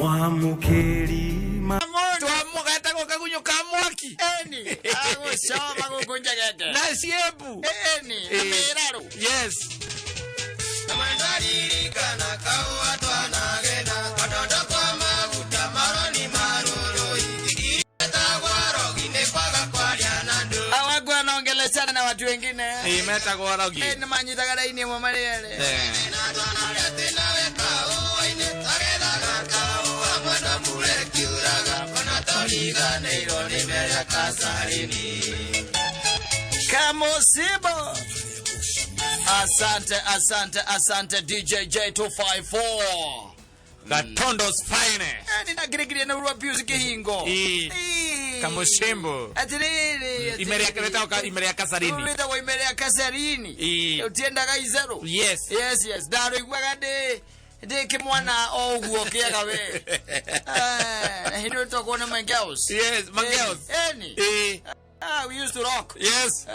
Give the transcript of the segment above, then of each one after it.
Mwamukeri Twamugata kwa kagunyo kamwaki. Eni. Ago shoma kukunja gete. Na siebu. Eni. Meraro. Yes. Namandari kana kawa twana gena. Katondo kwa maguta maroni maroro. Itagwaro gine paga kwa yanando. Awagwa naongeleshana na watu wengine. Imeta kwa rogi. Eni manyita kada ini mwamalele. Kamosibo. Asante DJ J254. Gatondo's fine. Nina girigiri na urwa music hingo. Kamoshimbo. Atiriri. Imerea kasarini. Ulita kwa imerea kasarini. Utienda gaizero. Yes. Daro igwagade. Deke mwana ogu okiaga we. Hindo tokona mangeos. Yes, mangeos. Eni. We used to rock. Yes.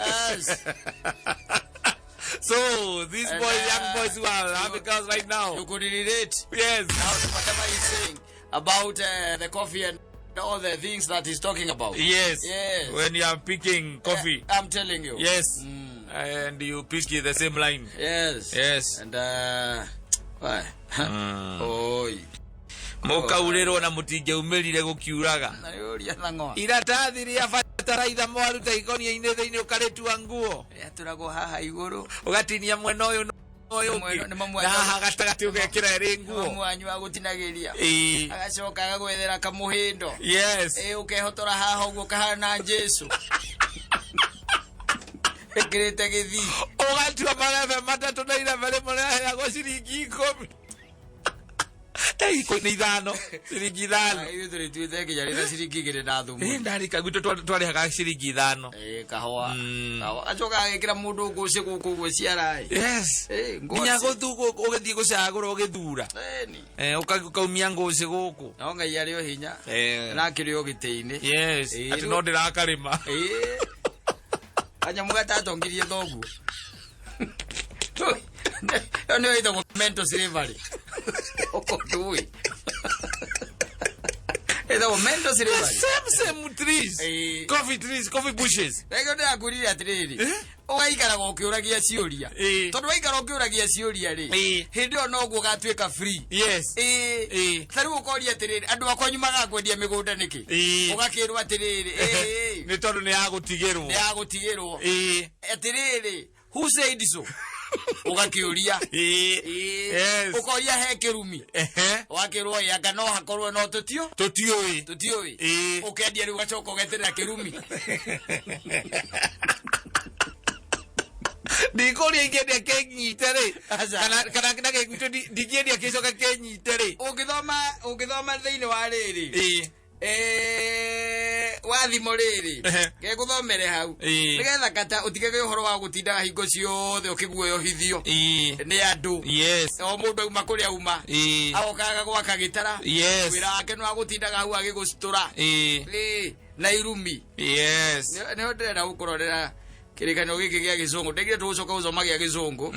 So these young boys who are having girls right now. You could relate. Yes. Whatever he's saying about the coffee and all the things that he's talking about. Yes. Yes. When you are picking coffee. I'm telling you. Yes. And you pick the same line. Yes. Yes. And why? Oi. Moka urero na mutinge umerire gukiuraga. Nayoria nango. Iratathiri ya fataraitha mwaru taikonia ine thiini ukaretu nguo. Turago haha iguru. Ugatinia mwena uyu na haha gatagati ugekira eri nguo. Mwanyu wa gutinagiria. Agacoka agagwethera kamuhindo. Yes. Ukehotora haha uguo kahana Jesu. Ekrete githi. Ugatua marebe matatu na ira vale mwana ya gociringi 10. Iko ni ithano ciringi ithano iyo turi tuite kijari na ciringi gire na thumu ndarika gwito twari haka ciringi ithano kahwa achoka agikira mundu guci guku guciara yes nginya guthuko ugithii gucagura ugithura ukaumia nguci guku no ngai ari o hinya na kiri o giteini yes ati no ndirakarima anya mugata ngirie thogu no ito mental slavery okotui ito mental slavery same trees coffee bushes ego nda kurira atiriri ogaikara gokiuragia ciuria tondu waikara gokiuragia ciuria ri hindi o no gugatuika free yes tharu ukoria atiriri andu akwanyu magakwendia migunda niki ugakirwa atiriri ni tondu ni agutigirwo atiriri who said so ugakiuria ukoria he kirumi wakirwo yanga no hakorwo no tutioi ukendia ri ugacoka ugeterera kirumi ndikoria ingedia kenyite ri kana gegwito ndigedia kicoka kenyite ri ungithoma thiini wa riri wathimo riri geguthomere hau nigetha kata utigege uhoro wa gutinda hingo ciothe ukiguoyo hithio ni andu o mundu uma kuria uma agokaga gwaka gitara wira wake no agutindaga hau agigustura na irumi ne ndera gukurorera kirikano giki gia gizungu ndegire tucoka uzoma gia gizungu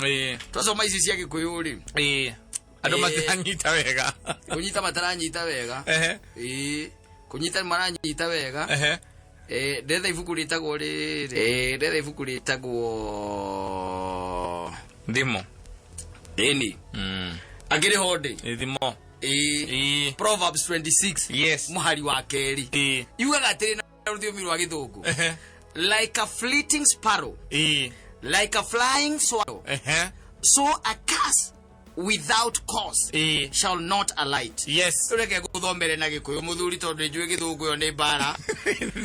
twasoma ici cia gikuyu ri andu matiranyita wega kunyita mataranyita wega kunyita maranyita wega ndetha ibuku ritagwo riri ndetha ibuku ritagwo ndimo eni agire hode thimo Proverbs 26 yes muhari wa keri yugaga atiri na ruthiomi rwa githungu like a fleeting sparrow like a flying swallow so a curse without cause shall not alight. Yes. Ureke guthomere na gikuyu muthuri tondu njue githungu yo ni bara.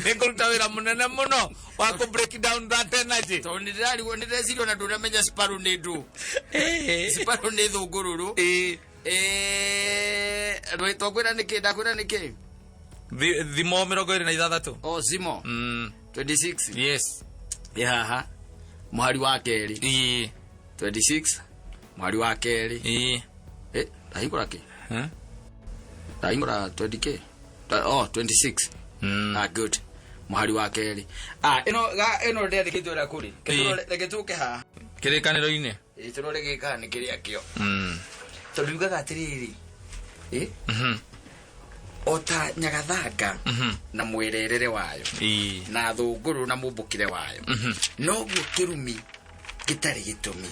Nikuruta wira munene muno wa ku break down that energy. Tondu ndari wonde ndecirio na ndura menya sparrow ni ndu. Sparrow ni thungururu. Roi tokwira niki ndakwira niki. Thimo 26. Oh zimo. 26. Yes. Yaha. Muhari wa keri. 26. Mwari wa keri ahikura ki ahikura 20k 26 good mwari wa keri eno ndere kitwira kuri legetuke ha kirikaniro ine turore gikani kiria kio tondu gaga atiriri ota nyagathanga na mwererere wayo na thunguru na mumbukire wayo no guo kirumi gitari gitumi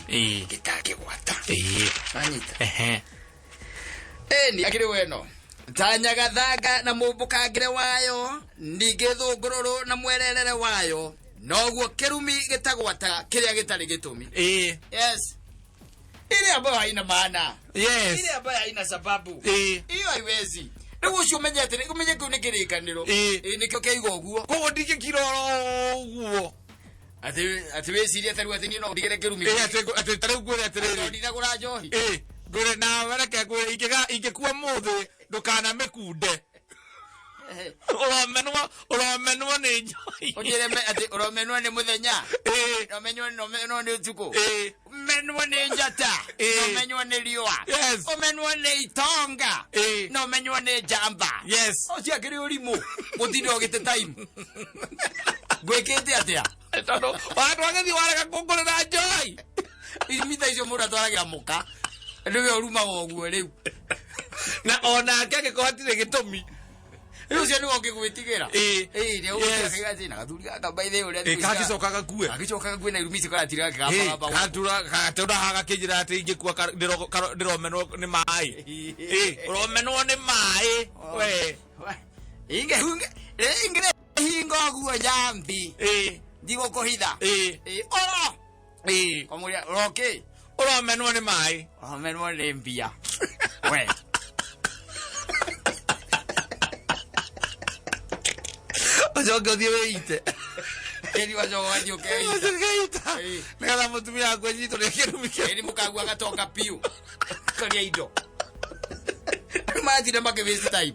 gitagigwata anyita ni akiri weno ta nyagathanga na mumbukangire wayo ninge thunguru na mwererere wayo no guo kirumi gitagwata kiria gitari gitumi yes ile ambayo haina maana ile ambayo haina sababu hiyo haiwezi Niguo cio menyete ni kumenye ku ni kirikaniro nikyo keigo guo ko ndike kiroro guo ati weciria taru ati ni no ndigere kirumi ati taru gwere atiriri ndinagura njohi ngure na wereke gwere ingekuwa muthe ndukana mekunde Uramenwa ni njohi ojere me ati uramenwa ni muthenya uramenwa ni utuko menwa ni njata uramenwa ni riwa uramenwa ni itonga uramenwa ni jamba ocia kiri urimu gutinde ogite time gwekete atia tondo watu wagethi warega kungurira njohi imita icio mura twaragira muka ndiwe uruma woguo riu na ona ngeke kwatire gitumi Yo se no ke gwitigira ne o ka zina gathuri ka baithe uri kagicokaga kue na irumisi kwa atira ka baba katura haga kijira ati ingekuwa ndiromenwo ni mai uromenwo ni mai we inge hingo guo jambi digo kohitha oro komuria roke uromenwo ni mai uromenwo ni mbia we Ojo dio veite. Eri wajo wadio ke. Ojo Nega mutumia kwejito le kirumi ke. Eri mukagwa gatoka piu. Kali ido. Imagine make waste time.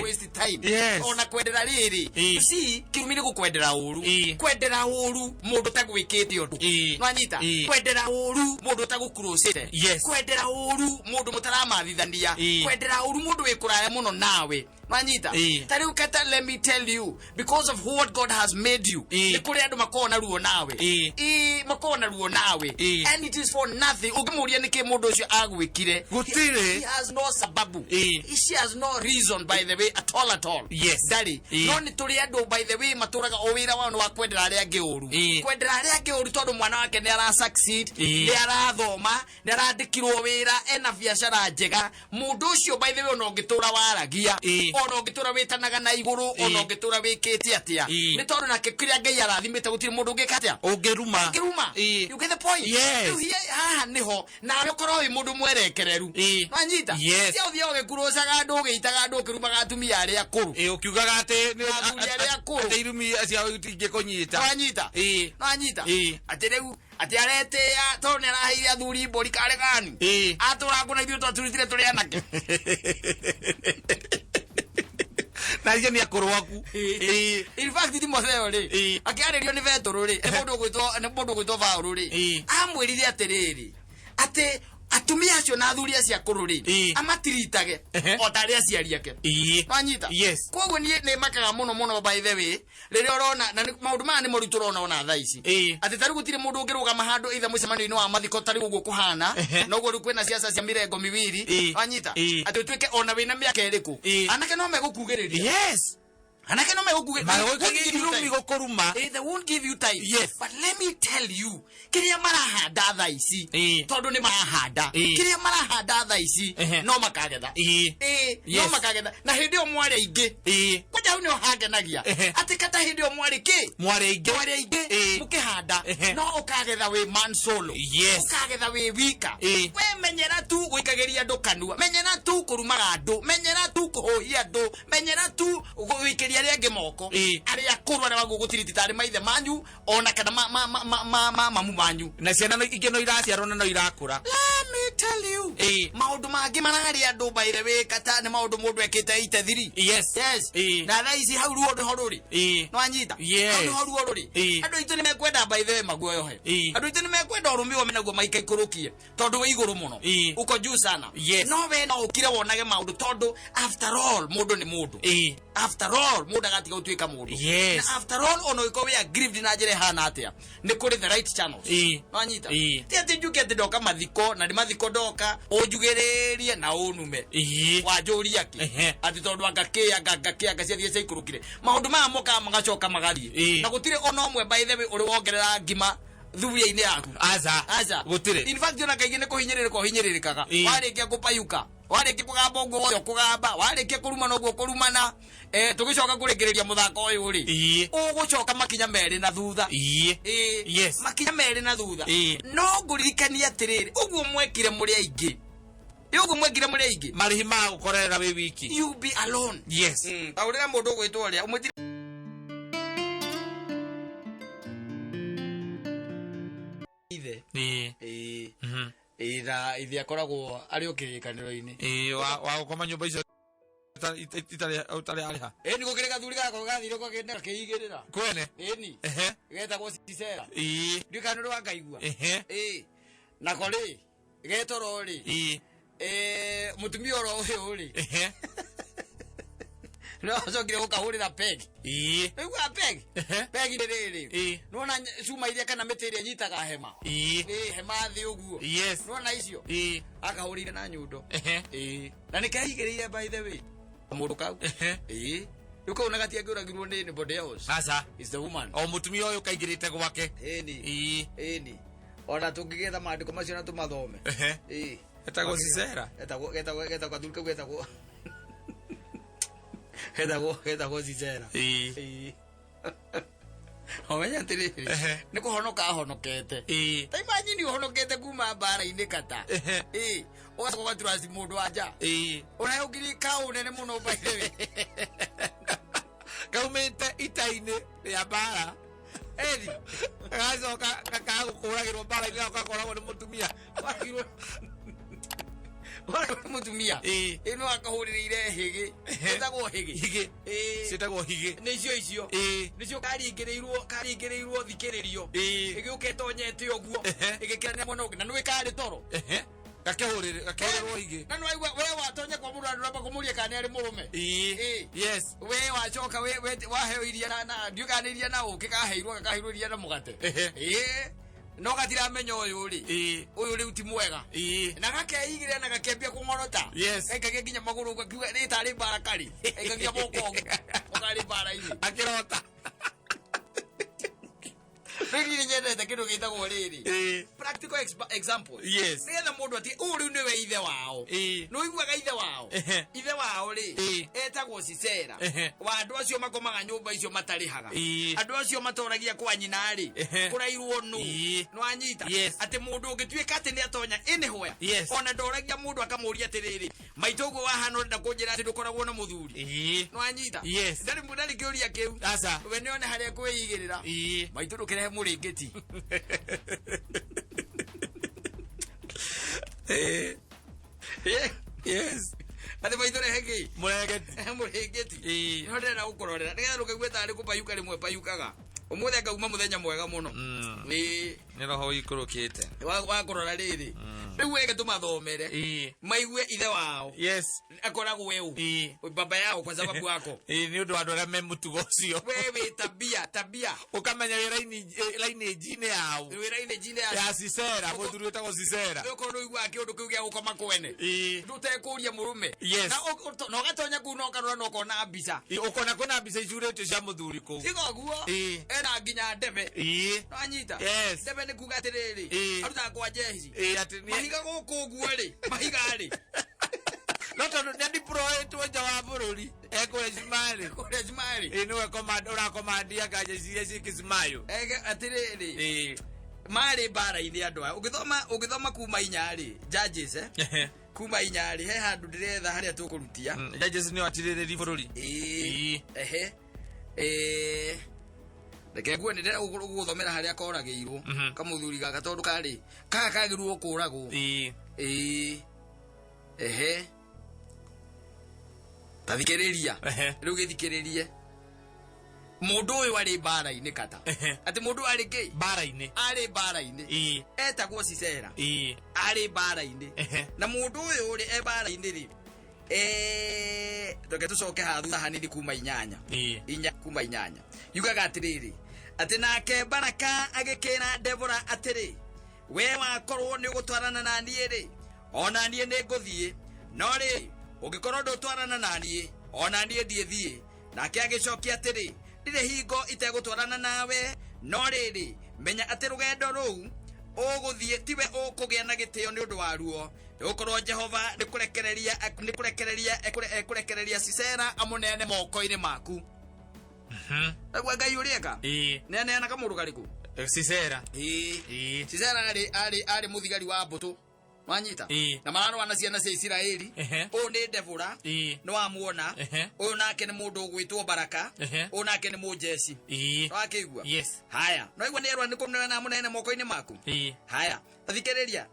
Waste time. Ona kwendera riri. Si kirumire gukwendera uru. Kwendera uru mundu tagwikite undu. Nwanyita. Kwendera uru mundu tagukurusite. Kwendera uru mundu mutaramathithania. Kwendera uru mundu wikuraya muno nawe. Manyita tariu kata let me tell you because of what God has made you nikuri andu makona ruo nawe makona ruo nawe and it is for nothing ukimuria niki mundu ucio agwikire gutire he has no sababu she has no reason by the way at all daddy no ni turi andu by the way maturaga o wira wano wa kwendera aria angi uru kwendera aria angi uru tondu mwana wake ni ara succeed ni arathoma ni arandikirwo wira ena biashara njega mundu ucio by the way no ngitura waragia ono ngitura witanaga na iguru ono ngitura wikete atia ni tondu nake kiria ngai arathimite gutire mundu ngikatia ungiruma you get the point ha niho na rokoro wi mundu mwerekereru manyita cia uthia ugikurucaga andu ugiitaga andu ukirumaga atumia aria akuru ukiugaga ati ni aria akuru ati irumi acia ingikunyita manyita ati riu ati arete ya tondu araheire athuri mbori kare gani atura kuna ithu twaturutire turi anake na hiyo ni akorwaku in fact ndi motheo ri akiarerio ni vetoro ri mundu gwitwo vauru ri amwirire atiriri ati atumia acio na athuri acia kururi amatiritage o tari aciari ake manyita koguo ni makaga muno by the way riria urona na maundu maya ni marutu urona ona thaici ati tari gutire mundu ungirugama handu itha mucemanio-ini wa mathiko tari uguo kuhana noguo ri kwina ciaca cia mirengo miwiri manyita ati tuike ona wina miaka iriku anake no megukugiriria anake no megukugiriria they won't give you time but let me tell you kiria marahanda thaici tondu ni marahanda kiria marahanda thaici no makagetha no makagetha na hindi o mwari aingi kwaja hu ni ohangenagia ati kata hindi o mwari ki mwari aingi mukihanda no ukagetha we man solo ukagetha we wika we menyera tu gwikageria andu kanua menyera tu kurumaga andu menyera tu kuhuhia andu menyera tu gwikiria aria angi moko aria akuru aria bagugutiritita tari maithe manyu ona kana mamu manyu na ciana ingĩ no iraciarwo na no irakũra let me tell you maundu mangi marari andu by the way kata ni maundu mundu ekite ite thiri na thaici hau ruo horuri no anyita hau ruo ruri andu itu ni mekwenda by the way maguoyohe andu itu ni mekwenda urumi wa menaguo maikaikurukie tondu we iguru muno uko juu sana no we no ukire wonage maundu tondu after all mundu ni mundu after all mundu agatiga utuika mundu na after all ono iko we aggrieved na njire hana atia ni kuri the right channels no anyita ti ati njuke ati ndoka mathiko na ndi mathiko ndoka unjugererie na unume wajuria ki ati tondu agakia gacia ikurukire maundu maya moka magacoka magathie na gutire ona omwe by the way uri wongerera ngima thuburia-ini yaku aza gutire in fact ona kaingĩ nĩ kũhinyĩrĩrĩkaga warĩkia gũpayuka warĩkia kũgamba ũguo wothe kũgamba warĩkia kũruma noguo kũrumana tũgĩcoka kũrĩkĩrĩria mũthako ũyũ rĩ ũgũcoka makinya merĩ na thutha makinya merĩ na thutha no ngũririkania atĩrĩrĩ ũguo mwekire mũrĩ aingĩ marĩhi ma gũkorera wĩ wiki you be alone aurĩra mũndũ ũgwĩtwo ũrĩa ũmwĩtire ithe akoragwo arĩ ũkĩrĩkanĩro-inĩ wa gũkoma nyũmba icio itarĩ arĩha nĩ gũkĩrĩ gathuri gako gathire gakĩigĩrĩra kwene getagwo Sisera ndiũkanĩ rwa ngaigua nako rĩ getoro rĩ mũtumia oro ũyũ rĩ no acokire gũkahũrĩra pegi rĩu pegi rĩrĩ nona cuma iria kana mĩtĩ ĩrĩa nyitaga hema hema thĩ ũguo nona icio akahũrĩire na nyundo na nĩkehigĩrĩire by the way mũndũ kau rĩu kau na gatiangĩũragirwo nĩ anybody else is the woman o mũtumia ũyũ kaingĩrĩte gwake ĩni ona tũngĩgetha maandĩko macio na tũmathome etagwo Sisera getagwo gathuri kau getagwo Sisera omenya atĩrĩrĩ nĩ kũhonoka ahonokete ta imagine ũhonokete kuma mbara-inĩ kata ũgacoka ũgaturasi mũndũ wa nja ũnayo ngirika ũnene mũno baithe kaumĩte ita-inĩ rĩa mbara agacoka gakagũkũragĩrwo mbara-inĩ gakakoragwo nĩ mũtumia mutumia ino akahũrĩrĩire hĩgĩ etagwo hĩgĩ ciĩtagwo hĩgĩ nĩcio nĩcio karingĩrĩirwo thikĩrĩrio ĩgĩũka ĩtonyete ũguo ĩgĩkĩranĩra mwena ũngĩ na nĩwe karĩ toro gakĩhũrĩrwo hĩgĩ na nĩwaigua we watonya kwa mũndũ andũ ramba kũmũria kana arĩ mũrũme we wacoka waheo iria na ndiũkanĩria na ũkĩ kaheirwo iria na mũgate no gatiramenya ũyũ rĩu ti mwega na gakeigĩrĩra na gakĩambia kũng'orota gaikagia nginya magũrũ gakiuga nĩ tarĩ mbara karĩ gaikagia moko ũkarĩ mbara-inĩ akĩrota rĩrĩ nyendete kĩndũ gĩtagwo rĩrĩ practical example nĩgetha mũndũ ati ũũ rĩu nĩwe ithe wao nĩũiguaga ithe wao rĩ etagwo Sisera wa andũ acio makomaga nyũmba icio matarĩhaga andũ acio matoragia kwa nyina rĩ kũrairwo nũ nĩwanyita atĩ mũndũ ũngĩtuĩka atĩ nĩ atonya anywhere ona ndoragia mũndũ akamũria atĩrĩrĩ maitũ ũguo wahana ũrenda kũnjĩra atĩ ndũkoragwo na mũthuri nĩwanyita ndarĩ kĩũria kĩu we nĩone harĩa kwĩigĩrĩra maitũ ndũkĩrehe mũrĩngĩti atĩ maitũ rehe mũrĩngĩti no ndĩrenda gũkũrorera nĩgetha ndũkaigua tarĩ kũpayuka rĩmwe payukaga ũmũthĩ akauma mũthenya mwega mũno nĩ roho ikũrũkĩte wa kũrora rĩrĩ rĩu wege tũmathomere maigue ithe wao akoragwo weu baba yao kwa sababu wako nĩ ũndũ wa andũ arĩa me mũtugo ũcio wewe tabia ũkamenya lineage-inĩ yao ya Sisera mũthuri wĩtagwo Sisera ũkorwo ũiguaga kĩũndũ kĩu gĩa gũkoma kwene ndũtekũria mũrũme na ũgatonya kuu na ũkarora na ũkona mbica ũkona kwĩna mbica icurĩtio cia mũthuri kũu iguo ena nginya ndebe nonyita ndebe nĩ kuga atĩrĩrĩ arutaga kwa jeshi mahiga gũkũ ũguo rĩ mahiga rĩ no tondũ nĩ deployetwo nja wa bũrũri ekũrĩa Cimarĩ nĩwe ũrakomandia nganja ciria ciĩ Kĩcimayũ atĩrĩrĩ marĩ mbara-inĩ andũ aya ũngĩthoma kuma inya rĩ judges kuma inya rĩ he handũ ndĩretha harĩa tũkũrutia judges nĩo atirĩrĩri bũrũri reke nguo nĩ ndĩrenda gũgũthomera harĩa koragĩirwo kamũthuri gaka tondũ karĩ kagĩrwo kũragwo tathikĩrĩria rĩu gĩthikĩrĩrie mũndũ ũyũ arĩ mbara-inĩ kata atĩ mũndũ arĩ kĩ arĩ mbara-inĩ etagwo Sisera arĩ mbara-inĩ na mũndũ ũyũ rĩ e mbara-inĩ rĩ reke tũcoke hathutha hanini kuma kuma inyanya yugaga atĩrĩrĩ atĩ nake Baraka agĩkĩra Debora atĩrĩ we wakorwo nĩ ũgũtwarana na niĩ rĩ ona nie ne nguthie no ri ungikorwo ndutwarana na nie ona nie ndiethie nake agicokia atiri ndire hingo itegutwarana nawe no riri menya ati rugendo ruu uguthie tiwe ukugia na gitio ni undu wa ruo ukorwo Jehova nikurekereria Sisera amunene moko-ini maku. Agwa Ngai urieka nene ana kamuru kariku Sisera Sisera ari muthigari wa mbutu wanyita na marano ana ciana cia Isiraeli o ni Debora no amuona o nake ni mundu gwitwo Baraka o nake ni mujeci wakigwa haya no igwa ni erwa ni kumnena munene moko-ini maku haya thikiriria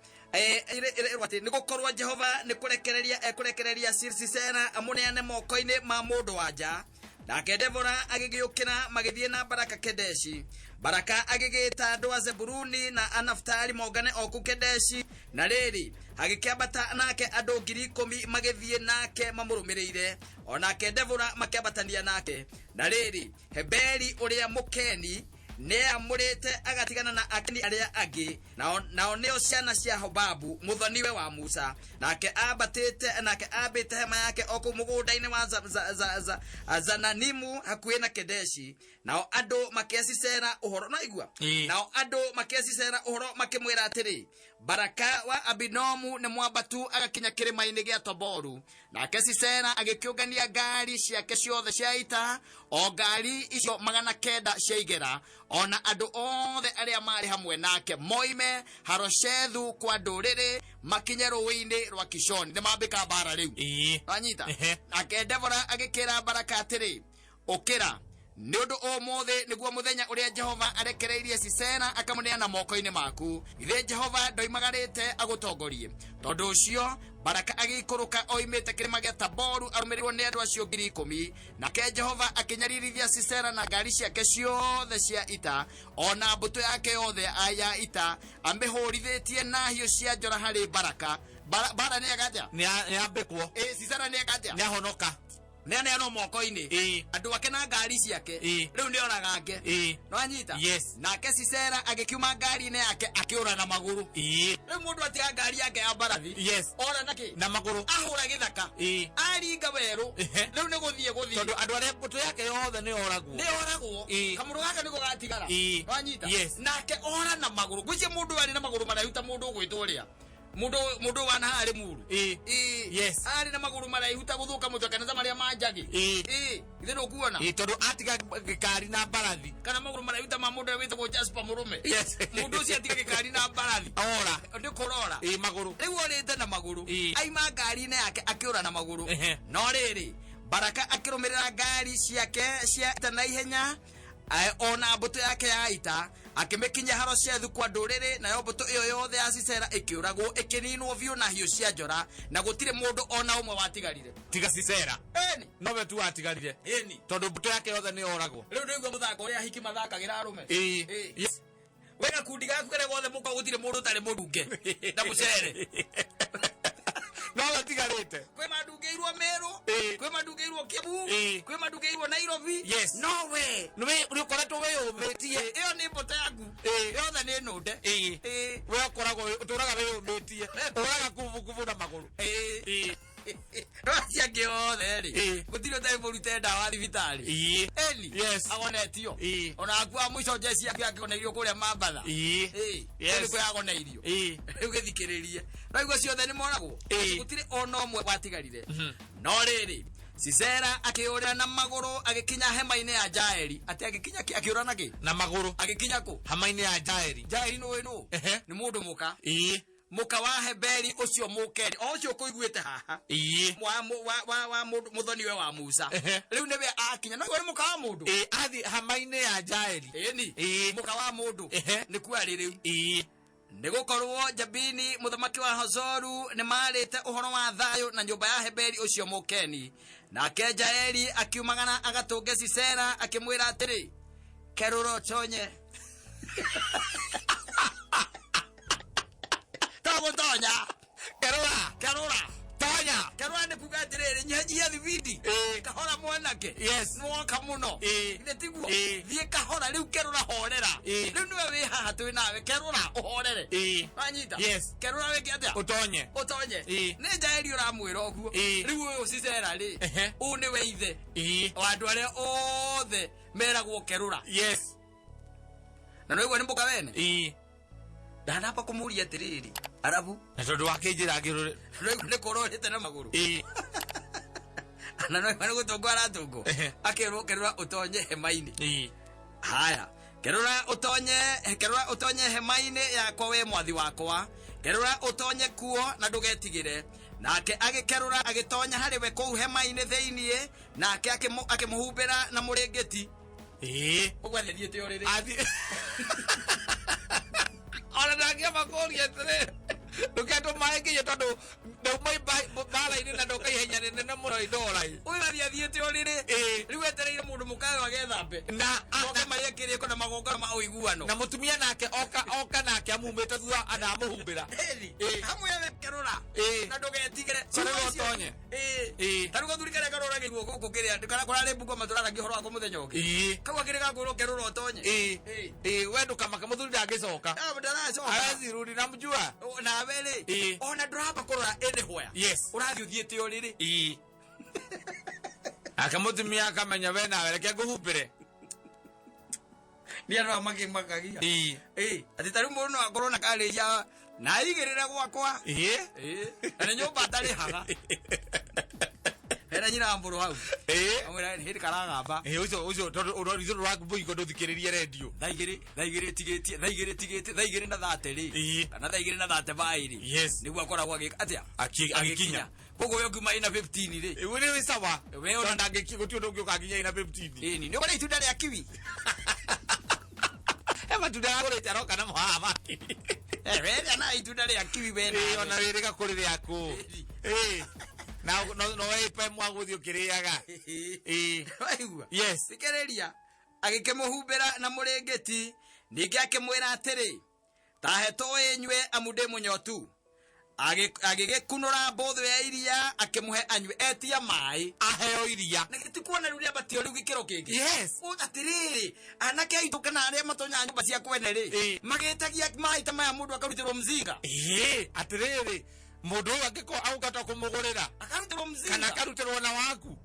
ati nigukorwo Jehova nikurekereria Sisera amunene moko-ini ma mundu wanja. Nake Debora agigiukira magithie na Baraka Kedeshi. Baraka agigita andu a Zebuluni na Anaftali mogane oku Kedeshi na riri agikiambata nake andu 10,000 magithie nake mamurumirire. Onake Debora makiambatania nake na riri Heberi uria Mukeni ne amurete agatigana na akini aria agi nao neo ciana cia Hobabu muthoniwe wa Musa nake abatete nake abete hema yake oku mugunda-ini wa Zananimu hakuhi na Kedeshi. Nao andu makiesicera uhoro na igua nao andu makiesicera uhoro makimwira atiri Baraka wa Abinomu ne mwabatu agakinya kirima-ini gia Toboru nake Sisera agikiungania ngari ciake ciothe cia ita o ngari icio 900 cia igera ona andu othe aria mari hamwe nake moime Haroshethu kwa nduriri makinye ruwi-ini rwa Kishoni ne mambika bara riu wanyita nake Debora agikira Baraka atiri ukira ni undu omothe niguo muthenya uria Jehova arekereirie Sisera akamuneana moko-ini maku ithe Jehova ndoimagarite agutongorie tondu ucio Baraka agikuruka oimite kirima gia Taboru arumirirwo ni andu acio 10,000 nake Jehova akinyarithia Sisera na ngari ciake ciothe cia ita ona mbutu yake yothe aya ita ambihurithitie na hiu cia njora hari Baraka bara ni agatia ni ambekwo Sisera ni agatia ni ahonoka nene ano moko-ini andu ake na ngari ciake riu ni oragake no anyita nake Sisera agikiuma ngari-ini yake akiura na maguru riu mundu atiga ngari yake ya mbarathi ora naki na maguru ahura githaka aringa weru riu ni guthie tondu andu aria mbutu yake yothe ni oragwo kamuru gake ni gugatigara no anyita nake ora na maguru gwicie mundu ari na maguru maraihuta mundu gwitwo ria mundu wana hari muru ari na maguru maraihuta guthuka mutwe kana maria manjagi ithe no kuona tondu atiga gikari na mbarathi kana maguru maraihuta ma mundu witagwo Jasper Murume mundu ucio atiga gikari na mbarathi ora ndi kurora maguru riu orite na maguru aima ngari-ini yake akiura na maguru no riri Baraka akirumirira ngari ciake cia ita na ihenya ona mbutu yake ya ita akimikinya Haroshethu kwa nduriri na yo mbutu iyo yothe ya Sisera ikiuragwo ikininwo biu na hiu cia njora na gutire mundu ona umwe watigarire tiga Sisera no we tu watigarire tondu mbutu yake yothe ni oragwo riu ndigwa muthako uria hiki mathakagira arume wega kundi gaku kare gothe muko gutire mundu tari murunge na mucere no watigarite kwe madungeirwo Meru kwe madungeirwo Kiambu kwe madungeirwo Nairobi no we uri ukoretwo we umetie iyo ni mbutu yaku yothe ni nunde we ukoragwo uturaga we umetie uraga kuvu na maguru Rosia giothe ri gutiro tai burute ndawa thibitari agonetio ona akua mwico jesi yake agoneirio kuria mambatha ni ko agoneirio riu githikiririe no igwa ciothe ni moragwo gutire ona omwe watigarire no riri Sisera akiurira na maguru agikinya hema-ini ya Jaeli ati agikinya akiurana ki na maguru agikinya ku hema-ini ya Jaeli no ino ni mundu muka muka wa Heberi ucio mukeri ucio kuiguite haha wa muthoniwe wa Musa riu niwe akinya no we muka wa mundu athi hema-ini ya Jaeli muka wa mundu ni kwari riu nigukorwo Jabini muthamaki wa Hazoru ni marite uhoro wa thayo na nyumba ya Heberi ucio mukeni nake Jaeli akiumagana agatunge Sisera akimwira atiri keruro tonye tago tonya kerura Tonya. Kerura ne kuga atiriri nyanyia thibindi. Kahora mwanake. Yes. Mwoka muno. Ine tiguo. Thie kahora riu kerura horera. Riu niwe wi haha twi nawe kerura uhorere. Wanyita. Yes. Kerura weke atia. Utonye. Ne jairi uramwira oguo. Riu uyu cicera ri. U niwe ithe. Andu aria othe meragwo kerura. Yes. Na no igwa nimbuka wene. Ndanamba kumuria atiriri. Arabu. Na tondu wakinjira ngirure. Ne kororete na maguru. Na no igwa gutongo aratongo. Akerwo kerura utonye hema-ini. Haya. Kerura utonye hema-ini yakwa we mwathi wakwa. Kerura utonye kuo na ndugetigire. Nake agikerura agitonya hari we kou hema-ini theinie. Nake akimuhumbira na murengeti. Ugwatherie te oriri. Ona ndangia makoria tere. Nduketo maiki tondu ndumai bala ine na ndoka ihenya nene na muno idorai. Ugathie te oriri. Riu etereire mundu mukawe agethambe. Na mayekirie kona magonga ma uiguano. Na mutumia nake oka nake amumite thua anamuhumbira. Hamwe ya kerura. Na ndugetigire. Kerura utonye. Taruga thurikare kerura giguo guku kiria ndikara kora rembugo maturara ngihoro wa kumuthenya ungi. Kawa kirega ngoro kerura utonye. We ndukamaka muthuri ndagicoka. Ndaracoka. Arazirudi namjua. Na wele. Ona nduramba kurora anywhere. Yes. Urathi uthiete oriri. Akamutumia akamenya we nawe reke nguhumbire. Ni andu makagia. Ati tari mundu no akorwo na kaleja na igirira gwakwa. Ana nyumba atari haga. Era nyina mburu hau. Amwira hiri karagamba. Ucio tondu urizo rwaku buigo nduthikiririe radio. Thaigire tigete na thate ri. Kana thaigire na thate bairi. Yes. Niguo akoragwo agika atia. Agikinya. Kogo yo kuma ina 15 ri. Uri wi sawa. We ona ndangiki guti undu ugiukaginya ina 15. Ni uri itunda ria kiwi. Matunda yakore taroka na muhama. Wera na itunda ria kiwi wena. Ona wirika kuri riaku. No ipe mwaguthi ukiriaga. Waigua. Yes. Sikereria agikemuhumbira na murengeti ningi akimwira atiri taheto enywe amude munyotu agigekunura mbotho ya iria akimuhe anywe etia mai aheo iria nigitikuona ruria batio riu gikiro kingi. Yes. Atiriri anake aitu kana aria matonya nyumba cia kwene ri magetagia mai ta maya mundu akarutirwo mzinga. Atiriri mundu agiko augata kumugurira akarutirwo mzinga kana akarutirwo na waku.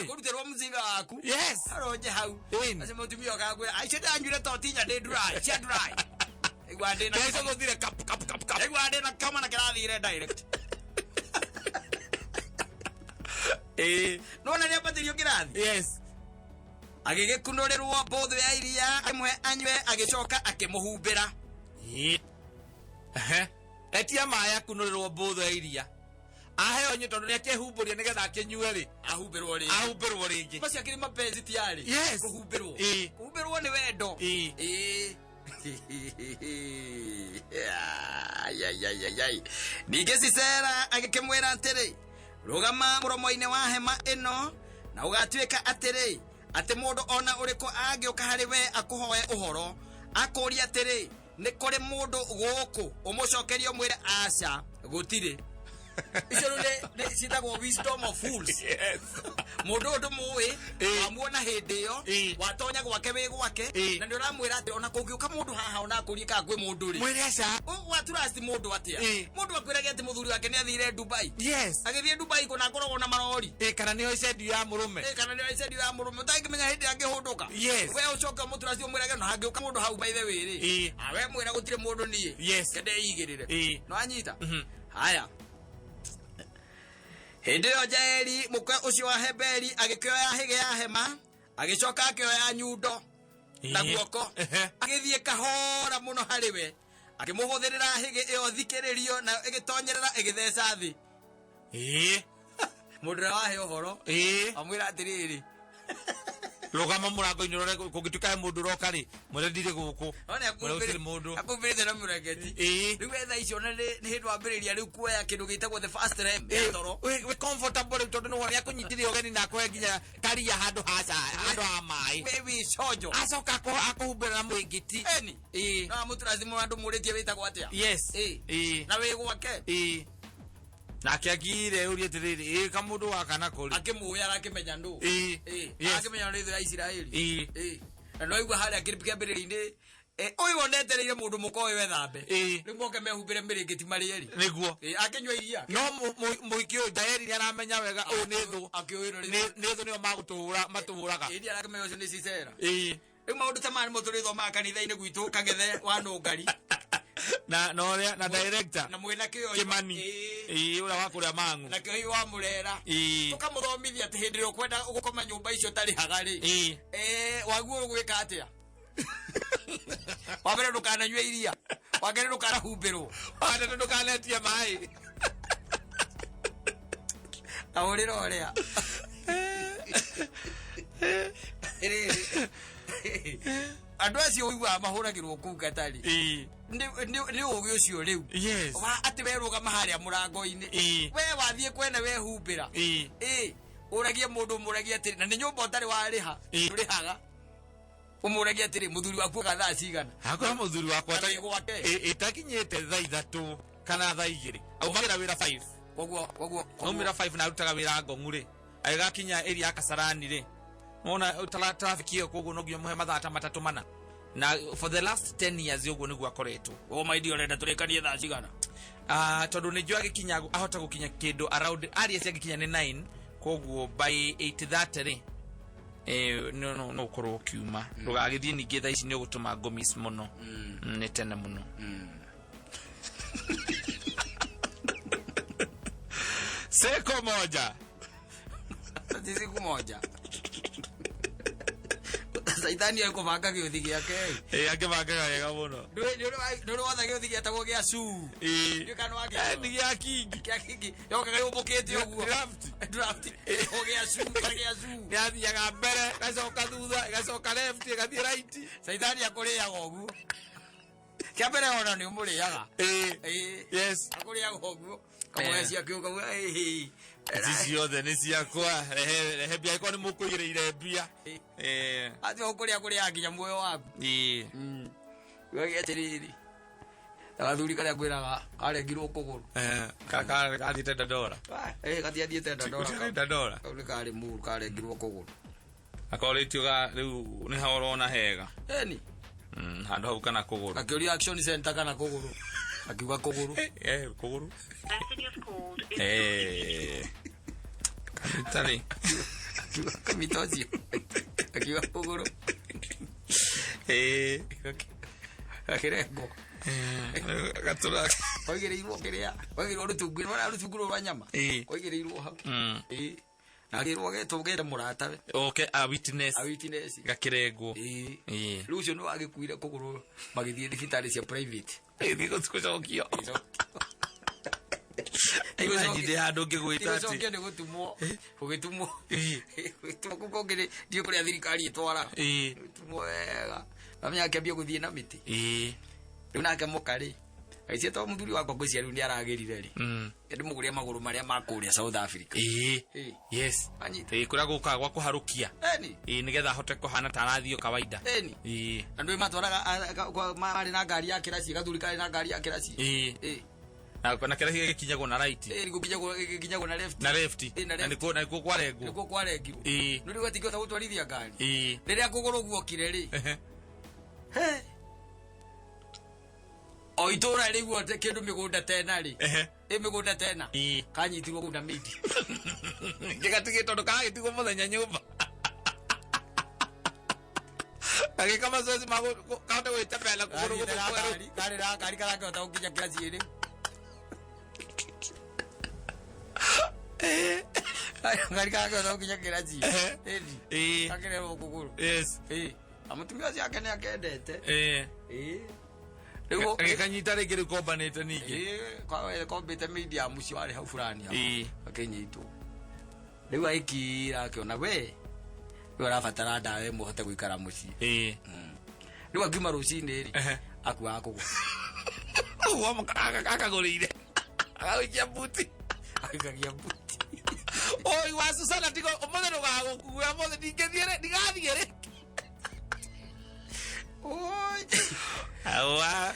Akarutirwo mzinga waku. Yes. Aroje hau. Ase mutumia akagwe aicete anjure totinya de dry cia dry. Igwande na Kaiso gothire kap. Igwande na kama na kirathire direct. No na ria batirio kirathi. Yes. Agigekunurerwo mbotho ya iria amwe anywe agicoka akimuhumbira. Etia maya kunurerwo mbotho ya iria. Aheo nyi tondu niakehumburia nigetha akinyue ri. Ahumbirwo ringi. Basi akiri mapenzi tiari. Yes. Kuhumbirwo ni wendo. Ninge cicera agikimwira atiri rugama muromo-ini wa hema ino na ugatwika atiri ati mundu ona uriko agioka hari we akuhoe uhoro akuria atiri ni kuri mundu guku umucokerio mwire aca gutire. Icio ne citagwo wisdom of fools. Yes. Mundu undu muwi wamuona hindi yo watonya gwake wi gwake na ndiramwira ati ona kungiuka mundu haha ona akuria ka gwi mundu ri mwire aca waturasti mundu atia mundu akwiraga ati muthuri wake ni athire Dubai. Yes. Agithie Dubai kuna ngoragwo na marori kana ni oicendi ya murume utangimenya hindi angihunduka. Yes. We ucoka muturasti umwirage no hangiuka mundu hau by the way ri awe mwira gutire mundu nie. Yes. Kende igirire no anyita. Haya hindi yo Jaeli mukwe ucio wa Heberi agikioya hige ya hema agicoka akioya nyundo na guoko agithie kahora muno hariwe akimuhuthirira hige iyo thikiririo na igitonyerera igitheca thi. Mundu wahe uhoro amwira atiriri rugama murango-ini rore kungituka mundu roka ri mwire ndire guku ona akumbirite na muregeti riu etha icio na ni hindu ambiriria riu kuoya kindu gitagwo the first time toro we comfortable tondu no wari akunyitire ogeni na kwe nginya karia handu ha mai baby sojo acoka akuhumbira na mwingiti na muturasi mundu muritie witagwo atia. Yes. Na we gwake nake agire urie tiriri kamundu wakana kuri akimuya akimenya ndu akimenya ndu ya Isiraeli no igwa hali akiripikambiriri-ini oyo onetereire mundu mukoyo wethambe niguo ke mehumbire miringiti marieri niguo akinywa iria no muiki uyu Jaeli aramenya wega uyu ni thu akiwiro ni thu nio magutuhura matuburaga iria arakimenya ucio ni Sisera riu maundu ta mani muturithomaga kanitha-ini gwitu kagethe wa nungari na noria na director na mwena kio Kimani ura wa kuria mangu na kio wa murera tukamuthomithia ati hindi ro kwenda gukoma nyumba icio tari hagari waguo gwika atia wabere ndukananywe iria wagere ndukanahumbirwo wande ndukanetie mai aurira uria andu acio uigua mahuragirwo kuu Katari ni ugi ucio riu ati werugama haria murango-ini we wathie kwene wehumbira uragie mundu muragie atiri na ni nyumba utari wariha urihaga umuragie atiri muthuri waku gathaa cigana hakwa muthuri wakwa itakinyite thaa 3 kana thaa 2 aumagira wira 5 koguo umira 5 na arutaga wira Ngong'u ri aigakinya area Kasarani ri ona traffic iyo koguo no nginya muhe mathaa 3 mana na for the last 10 years uguo niguo akoretwo my dear renda turekanie thaa cigana tondu ni jwa gikinya ahota gukinya kindu around area cia gikinya ni 9 koguo by 8:30 ri no korwo kiuma ndugagithie ningi thaa ici ni ugutuma ngomis muno ni tene muno siku moja siku moja Saitani yako vanga giothi giake akivanga wega muno ndu watha giothi giatagwo gia su ni kana wake ni gia kingi yoka yubukite uguo draft gia su ni athiaga mbere gacoka thutha gacoka left gathie right Saitani akuriaga uguo kia mbere ona ni umuriaga yes akuriaga uguo kamwecia kiuga ciothe ni ciakwa rehe bia iko ni mukuireire bia ati ukuria nginya muoyo waku wewe atiriri athuri karia kwiraga arengirwo kuguru kaka gathite ndora gathiathiete ndora kauri kari muru karengirwo kuguru akoretio ga riu ni haorona hega eni handu hau kana kuguru akiuria action center kana kuguru akiuga kuguru kuguru Tari kamitozi akiwa kuguru akirengo gatura oigereirwo kiria oigereirwo rutunguru rwa nyama oigereirwo hau na girwo getugete muratawe a witness gakirengo rucio no agikuire kuguru magithie thibitari cia private thigo tukucokio Iwa jide hado ngigwita ati. Iwa ni gutumwo. Ugitumwo. Gutumwo kukongere ndio kuri thirikari itwara. Gutumwo wega. Bamya akambia guthie na miti. Riu nake mukari. Aicie to muthuri wakwa ngwiciria riu ni aragerire ri. Ndi muguria maguru maria makuria South Africa. Yes. Kuria guka gwa kuharukia. Nigetha hote kuhana tarathio kawaida. Andu matwaraga mari na ngari ya kirasi gathuri kari na ngari ya kirasi. Na kila hiki kinyagwo na right kinyagwo na left na niko kwaregirwo nuri gwatikio ta gutwarithia ngari riria kuguru guokire ri o itura ri guote kindu migunda tena ri migunda tena kanyitirwo kuna miti gigatige tondu kagitigwo muthenya nyumba agi kama zoezi mago kaunta gwitembela kuguru kari kara kota ukinya kiasi ri ngari kaka ndo kinya kiraji akere kuguru yes amutumia yake ne akendete rego kanyita regere kombanete niki kwa kombete media mucio ari hau fulani akenyito rego aikira akiona we arabatara ndawe muhote guikara muci rego akima rucini ri akua akuguru uwa akagorire agawikia buti akagia buti oi wasu sana tiko omothe no gago kuya mothe ndigathiere awa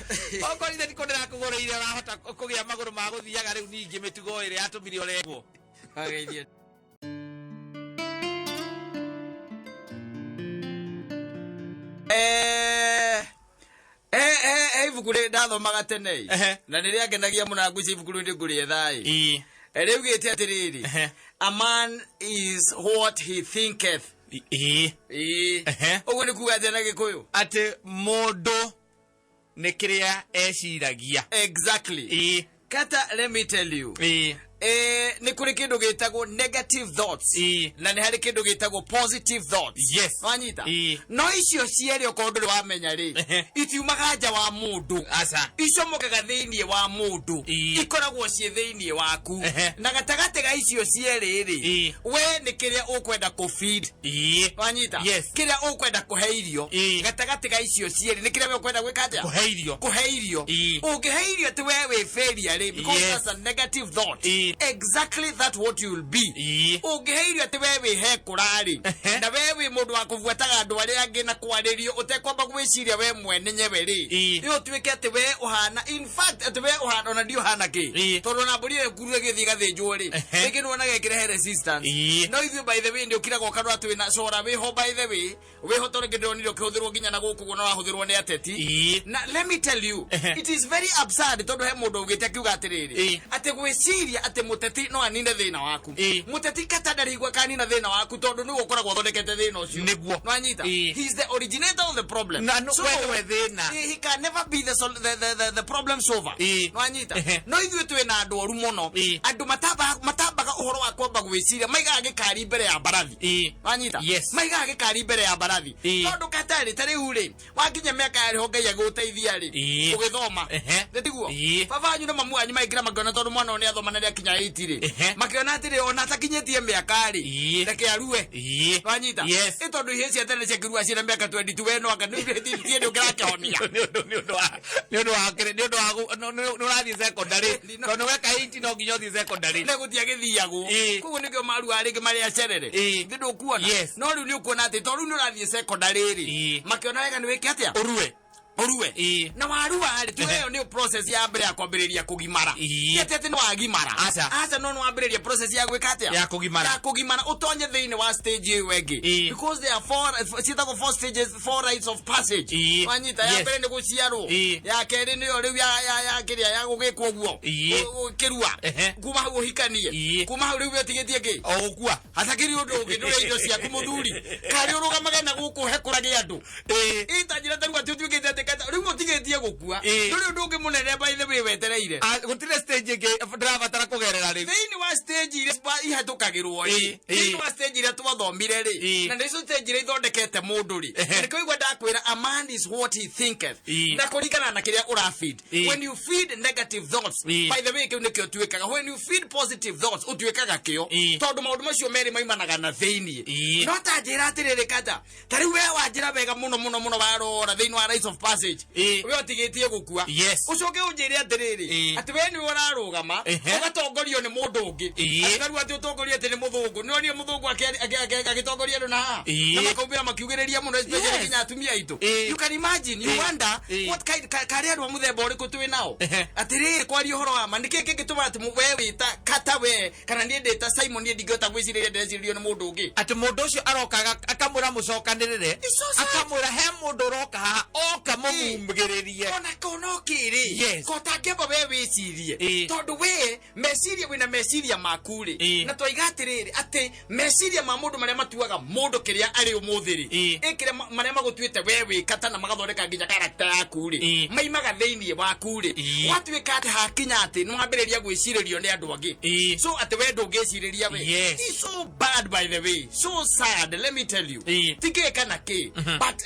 oko inde ndikondera kugoreire rahota kugia maguru ma guthiaga riu ningi mitugo ire atumire oregwo ageithie ibuku ri ndathomaga tene na niria ngenagia muno ngwici ibuku ri ngurie thai riu gite atiriri a man is what he thinketh uguo ni kuga atĩa na Gikuyu ati mundu ni kiria eciragia exactly kata let me tell you ni kuri kindu gitagwo negative thoughts na ni hari kindu gitagwo positive thoughts yes wanyita no icio cieri okondu wamenya ri itiumaga nja wa mundu asa icio mokaga thiini wa mundu ikoragwo cie thiini waku na gatagate ga icio cieri ri we ni kiria ukwenda ku feed wanyita kiria ukwenda kuhe irio gatagate ga icio cieri ni kiria we ukwenda gwikaja kuhe irio ungiheirio ti we we failure ri because that's a negative thought exactly that what you will be ungiheirio ati wewe he kurari na wewe mundu wa kuvuataga andu aria angi na kwaririo utekwamba gwiciria we mwene nyewe ri yo twike ati we uhana in fact ati we uhana ona ndio hana ki tondu na mburi ekuruge githi gathinjwo ri rigi nuona gekire resistance no ithu by the way ndio kirago kandu ati na sora we ho by the way we ho tondu ndio ndio kihũthirwo nginya na guku gona wahũthirwo ni ateti na let me tell you it is very absurd tondu he mundu ugite akiuga atiriri ati gwiciria ati muteti no aninde thina waku muteti katandari igwa kanina thina waku tondu ni gukoragwo thondekete thina ucio niguo no anyita he is the originator of the problem so we thina he can never be the problem solver no anyita no ithu twi na andu oru muno andu matambaga uhoro wa kwamba gwiciria maiga gikari mbere ya barathi no anyita maiga gikari mbere ya barathi tondu katari tari uri wakinya miaka yari hongai aguteithia ri ugithoma ndiguo baba anyu na mamu anyu maigira magona tondu mwana oni athoma na ria kinya 80 ri makiona atiri ona takinyetie miaka ri reke arue wanyita itondu ihe cia tene ciakirua ciana miaka 22 we no anga ni tie ndio ngirakehonia ni urathi secondary tondu weka 80 no nginyo thi secondary ne gutia githiagu kugu nikio maru aringi mari acerere ndu kuona no riu ni ukuona ati tondu ni urathi secondary ri makiona wega ni wiki atia urue na warua ari tuyo ni process ya mbere ya kwambiriria kugimara yetete no agimara asa no ambiriria process ya gwikatia ya kugimara utonye thiini wa stage yu wengi because there are four stages, 4 rites of passage wanyita ya mbere ni guciarwo ya keri ni yo riu ya kiria ya gugikwo guo kirua kuma hau hikanie kuma hau riu etigetie ki ogukua hatakiri undu ungi ndure indo cia kumuthuri kari urugamaga na guku hekurage andu itajira tangu atutuikite riu mutigetie gukua nduri ndungi munene by the way wetereire gutire stage ngi ndirabatara kugerera ri thiini wa stage ile ihetukagirwo thiini wa stage ile twathomire ri na ndizo stage ile ithondekete mundu ri ndikoigwa ndakwira a man is what he thinketh na kuringana na kiria urafeed when you feed negative thoughts by the way kiu nikio tuikaga when you feed positive thoughts utuikaga kio tondu maundu macio meri maimanaga na thiini no ta njira atiriri kata tari we wanjira wega muno barora thiini wa rites of passage we otigetie gukua ucoke unjire atiriri ati we ni urarugama ugatongorio ni mundu ungi atikaru ati utongorio ati ni muthungu no ni muthungu agitongoria ndo na makumbira makiugiriria muno especially kinya atumia itu you can imagine you wonder what kind career wa muthemba uriku twi nao atiriri kwari horo wa manike gituma ati we wita kata we kana ni ndeta Simon ni ndigota gwiciria ndecirio ni mundu ungi ati mundu ucio arokaga akamura mucokanirire akamura he mundu uroka haha oka mumugiririe ona kono kiri kotangiamba we wicirie tondu we meciria wina meciria makuri na twigatiriri ati meciria ma mundu maria matuaga mundu kiria ari umuthiri ikire maria magutuite we wikata na magathondeka nginya character yaku ri maimaga thiini waku ri watuika ati hakinya ati no ambiriria gwiciririo ni andu angi so ati we ndungiciriria we it's so bad by the way so sad let me tell you tike kana ki but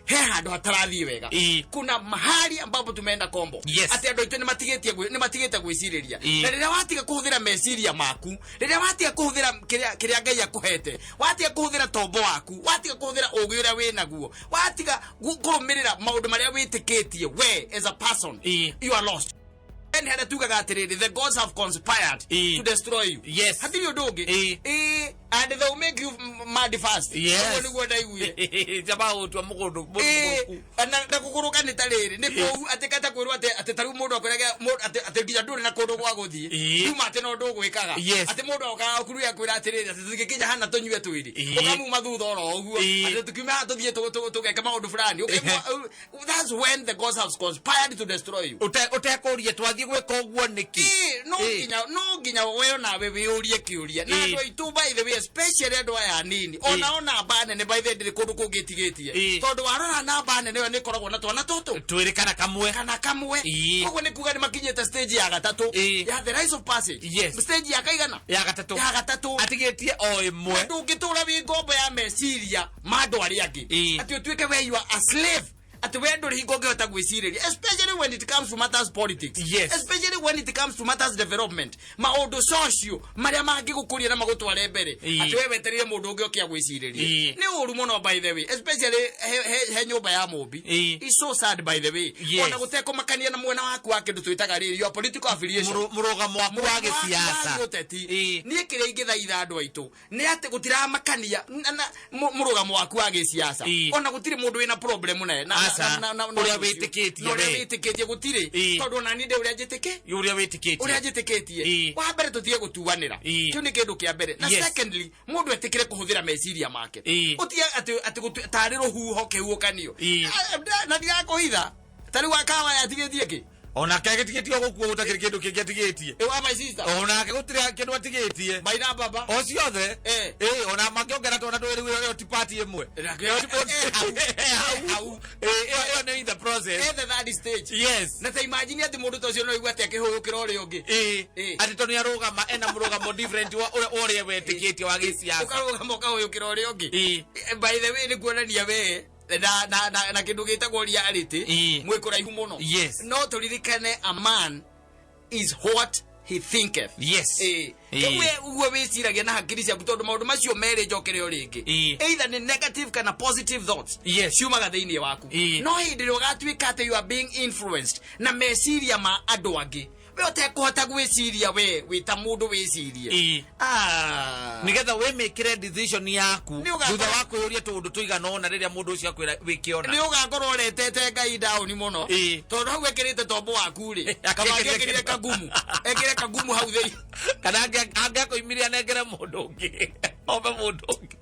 he handu hatarathie wega kuna mahali ambapo tumeenda kombo ati andu itu ni matigite gwiciriria na riria watiga kuhuthira meciria maku riria watiga kuhuthira kiria Ngai akuhete watiga kuhuthira tombo waku watiga kuhuthira ugi uria winaguo watiga kurumirira maundu maria witikitie we as a person you are lost. And had a tuga gatiriri the gods have conspired to destroy you. Hatiri undu ungi and they will make you mad fast. Yes. Ni gwenda igwe jaba utwa mugundu na kukuruka ni tariri ni ko atekata kwirwa ate taru mundu akorega ate nginya nduri na kundu gwa guthie yuma ate no ndu gwikaga ate mundu okaga kuru ya kwira atiriri ate tukikinya hana tunywe twiri ukamu mathutha oro uguo ate tukima tuthie tugeka maundu fulani okay that's when the gods have conspired to destroy you utekurie twathie gwika uguo niki no nginya wewe na wewe urie kiuria na ndo itu by the way especially ndo ya nini ona bane ne by the way kundu kungitigitie tondu warora na bane ne koragwo na twana toto twiri kana kamwe koguo ni kuga ni makinyete stage ya gatatu ya the rise of passage stage ya kaigana ya gatatu atigetie o imwe ndugitura wi ngombo ya meciria mando ari angi ati utwike we you are a slave ati we ndo hingo ngehota gwicireria especially when it comes to matters politics especially when it comes to matters development maundu social maria mangi gukuria na magutware mbere ati we weterire mundu ungi okia gwicireria ni uru muno by the way especially he nyumba ya mumbi is so sad by the way ona guteko makania na mwena waku wa kindu twitaga riri your political affiliation murugamo waku wa gisiasa ni kire ingithaitha andu aitu ni ati gutira makania murugamo waku wa gisiasa ona gutire mundu wina problem na uria witikitie gutire tondu na ninde uria jitikitie wa mbere tutie gutuanira kiu ni kindu kia mbere na secondly mundu etikire kuhuthira meciria make utie ati tariro huho kihukanio na ndigakuhitha tari wakawa yatigitie ki ona kagetigetie gukua utakiri kindu kingetigetie wa my sister ona gutira kindu atigetie baina baba o ciothe ona makiongera twana twiri wi tipati imwe yo ne in the process at the third stage yes na ta imagine ati mundu tocio no igwa ati akihuyukira uri ungi ati toni arugama ena murugamo different uri wetigetie wa gisiasa ukarugama ukahuyukira uri ungi by the way ni kuonania we na kindu gitagwo reality mwikuraihu muno no turirikane a man is what he thinketh uwe wiciragia na hakiri ciaku tondu maundu macio meri njokere o ringi either ni negative kana positive thoughts ciumaga thiini waku no hindi ria ugatuika ati you are being influenced na meciria ma andu angi we utekuhota gwiciria we wita mundu wicirie nigetha we make decision yaku thutha wa kwiuria tundu tuigana ona riria mundu ucio akwira wikiona ni ugakorwo uretete ngai down muno tondu hau ekirite tombo waku ri akagekirire kagumu hau thei kana angakoimiria nengere mundu ungi obe mundu ungi